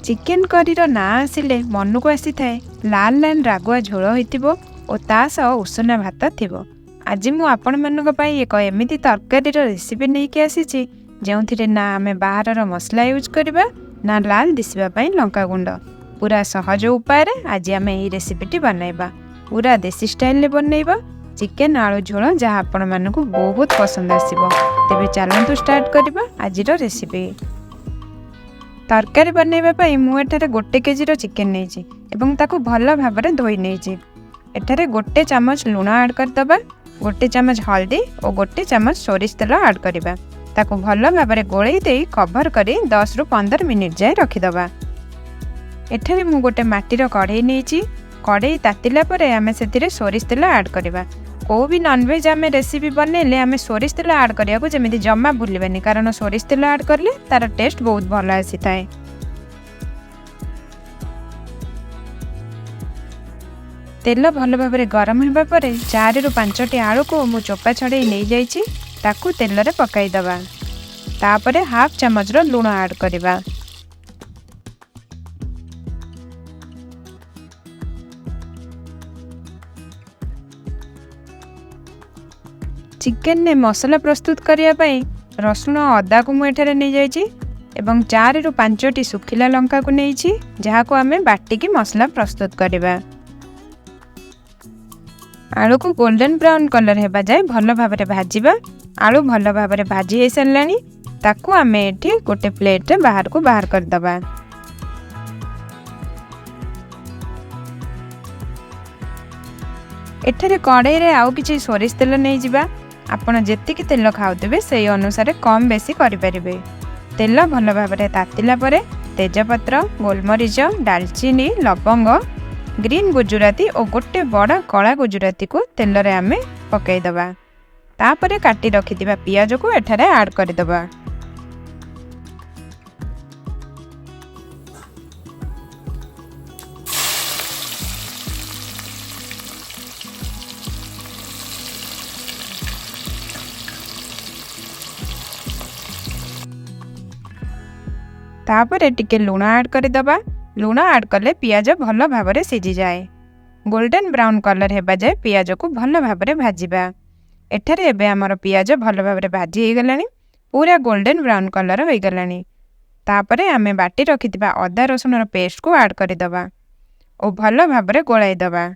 Chicken करीर ना आसिले मन को आसी थाए लाल लाल रागुआ झोल होइतिबो ओ ता सह उषुना भात थिबो। आज मु आपण मानक पई एक एमिति तरकारीर रेसिपी नहीं के आसीछि जेउथिरे ना आमे बाहरर मसला यूज करबा ना लाल दिसबा पई लंका गुंड। पूरा सहज उपाय रे आज आमे ई रेसिपीटी बनाइबा। पूरा देसी स्टाइल ले बनइबा चिकेन आलू झोल जहाँ आपण मानक बहुत पसंद आसीबो। तेबे चलंतु स्टार्ट करबा आजिर रेसिपी। तरकारी बनैबा पई मु एठारे 1 केजी रो चिकेन नेइछि एवं ताकू भल भाबरे धोई नेइछि। एठारे 1 चम्मच लूण ऐड करदबा, 1 चम्मच हल्दी और 1 चम्मच सोरिष तेल ऐड करबा। ताकू भल भाबरे गोळेई देई कवर करी 10 रु 15 मिनिट जाय रखिदबा। एठारे मु गोटे माटीर कढ़ई नेइछि। कढ़ई तातिला परे आमे सेतिरे सोरिष तेल ऐड करबा। को भी नॉनवेज आमे रेसिपी बनैले आमे सोरिष तेल ऐड करिया को जेमिति जम्मा भूलिबानी, कारण सोरिष तेल ऐड करले तार टेस्ट बहुत भल आसी थाए। तेल भल भाबरे गरम हेबा परे 4 रु 5 टी आलू को मु चोपा छड़े नै जाइछि ताकू तेल रे पकाई दबा। तापरे हाफ चम्मच रो लूण ऐड करबा। चिकेन ने मसला प्रस्तुत करिया पई रसुण अदा को मु एठारे नै जाइछि एवं 4 रु 5 टी सुखिला लंका को नैछि जहा को आमे बाटी की मसला प्रस्तुत करबा। आलू को गोल्डन ब्राउन कलर हेबा जाय भल भाबरे भाजिबा। आलू भल भाबरे भाजी हे सरलानी ताकू आमे एठी गोटे प्लेट रे बाहर को बाहर कर दबा। एठारे कढ़ई रे आउ किछि सोरिष तेल नै जिबा। आपण जेतिकी तेल खाउथिबे सेई अनुसार कम बेसी करि परिबे। तेल भल भाबरे तातिला परे तेजपत्र, गोलमरीच, दालचीनी, लवंग, ग्रीन गुजराती और गोटे बड़ा कला गुजराती को तेल रे आमे पकाई दबा। तापरे काटी रखिथिबा पियाज को एठारे ऐड करि दबा। तापरे टिके लूण ऐड कर दबा। लूण ऐड कले पियाज भल भाबरे सिझी जाए। गोल्डन ब्राउन कलर हेबा जाए पियाज को भल भाबरे भाजिबा। एठारे एबे हमर पियाज भल भाबरे भाजी हे गलानी, पूरा गोल्डन ब्राउन कलर हो गलानी। तापरे आमे बाटी रखिथिबा अदा रसुण रो पेस्ट को ऐड कर दबा और भल भाबरे गोळाई दबा।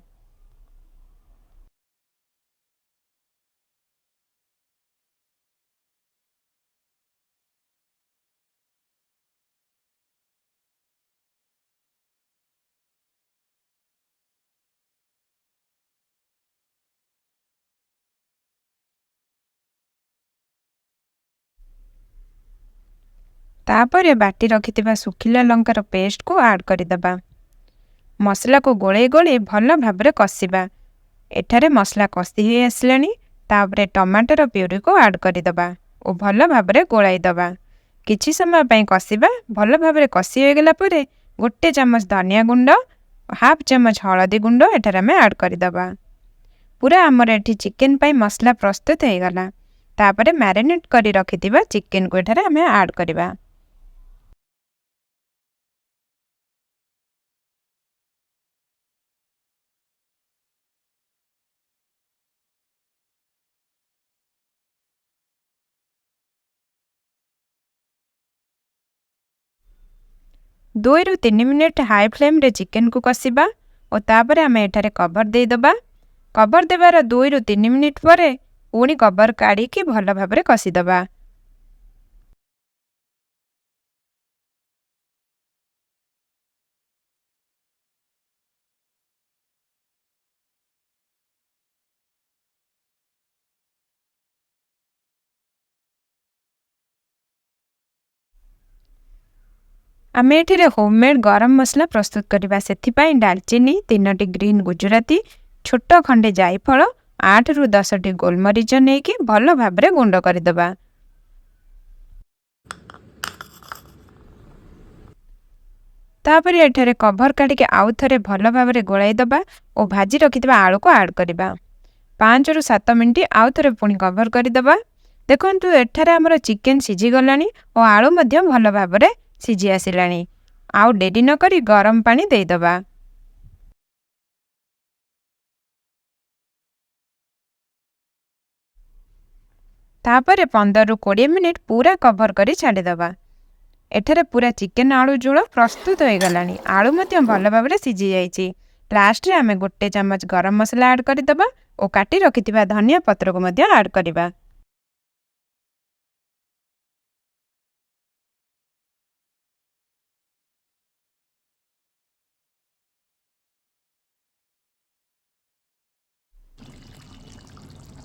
तापरे बाटी रखिथिबा सुखिला लंकार पेस्ट को ऐड कर दबा। मसला को गोळे गोळे भल भाबरे कसिबा। एठारे मसला कसी हे आसलानी। तापरे टमाटर प्यूरी को ऐड कर दबा और भल भाबरे गोळाई दबा। किछि समय पई कसिबा। भल भाबरे कसी हो गेला परे 1 चम्मच धनिया गुंड, हाफ चम्मच हळदी गुंड एठारे में ऐड कर दबा। पूरा हमर एठी चिकेन पई मसला प्रस्तुत हे गला। तापरे मैरिनेट करी रखिथिबा चिकेन को एठारे हमें ऐड करबा। दो रु 3 मिनिट हाई फ्लेम रे चिकेन को कसिबा और तापरे आमे एठारे कवर दे दबा। कवर देबार 2 रु 3 मिनिट परे पुणी कवर काढ़ी की भल भाबरे कसी दबा। आमे एठिरे होममेड गरम मसला प्रस्तुत करबा। सेथिपाई दालचीनी 3टी ग्रीन गुजराती, छोट खंडे जायफल, 8 रु 10 टी गोलमरीच नेकी भल भाबरे गुंड कर दबा। तापरे एठारे कवर काढ़ी के आउ थरे भल भाबरे गोळाई दबा और भाजी रखिथिबा आलू को ऐड करबा। 5 रु 7 मिनिट आउ थरे पुणी कवर कर दबा। देखंतु एठारे हमर चिकेन सिझी गलानी और आलू मध्य भल भाबरे सिझी आसिलानी। ଆଉ ଡେରି ନକରି ଗରମ ପାଣି ଦେଇଦେବା। ତାପରେ 15ରୁ 20 ମିନିଟ୍ ପୁରା କଭର କରି ଛାଡ଼ିଦେବା। ଏଠାରେ ପୁରା ଚିକେନ ଆଳୁ ଝୋଳ ପ୍ରସ୍ତୁତ ହୋଇଗଲାଣି। ଆଳୁ ମଧ୍ୟ ଭଲ ଭାବରେ ସିଝି ଯାଇଛି। ଲାଷ୍ଟରେ ଆମେ 1 ଚାମଚ ଗରମ ମସଲା ଆଡ଼୍ କରିଦେବା ଓ କାଟି ରଖିଥିବା ଧନିଆ ପତ୍ରକୁ ମଧ୍ୟ ଆଡ଼୍ କରିବା।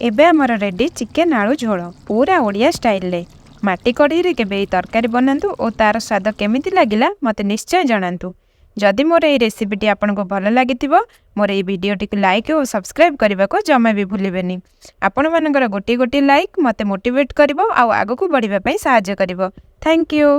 ଏବେ ଆମର ରେଡି ଚିକେନ ଆଳୁ ଝୋଳ ପୁରା ଓଡ଼ିଆ ଷ୍ଟାଇଲରେ। ମାଟି କଢ଼େଇରେ କେବେ ଏହି ତରକାରୀ ବନାନ୍ତୁ ଓ ତାର ସ୍ୱାଦ କେମିତି ଲାଗିଲା ମୋତେ ନିଶ୍ଚୟ ଜଣାନ୍ତୁ। ଯଦି ମୋର ଏହି ରେସିପିଟି ଆପଣଙ୍କୁ ଭଲ ଲାଗିଥିବ ମୋର ଏହି ଭିଡ଼ିଓଟିକୁ ଲାଇକ୍ ଓ ସବସ୍କ୍ରାଇବ୍ କରିବାକୁ ଜମା ବି ଭୁଲିବେନି। ଆପଣମାନଙ୍କର ଗୋଟିଏ ଲାଇକ୍ ମୋତେ ମୋଟିଭେଟ୍ କରିବ ଆଉ ଆଗକୁ ବଢ଼ିବା ପାଇଁ ସାହାଯ୍ୟ କରିବ। Thank you.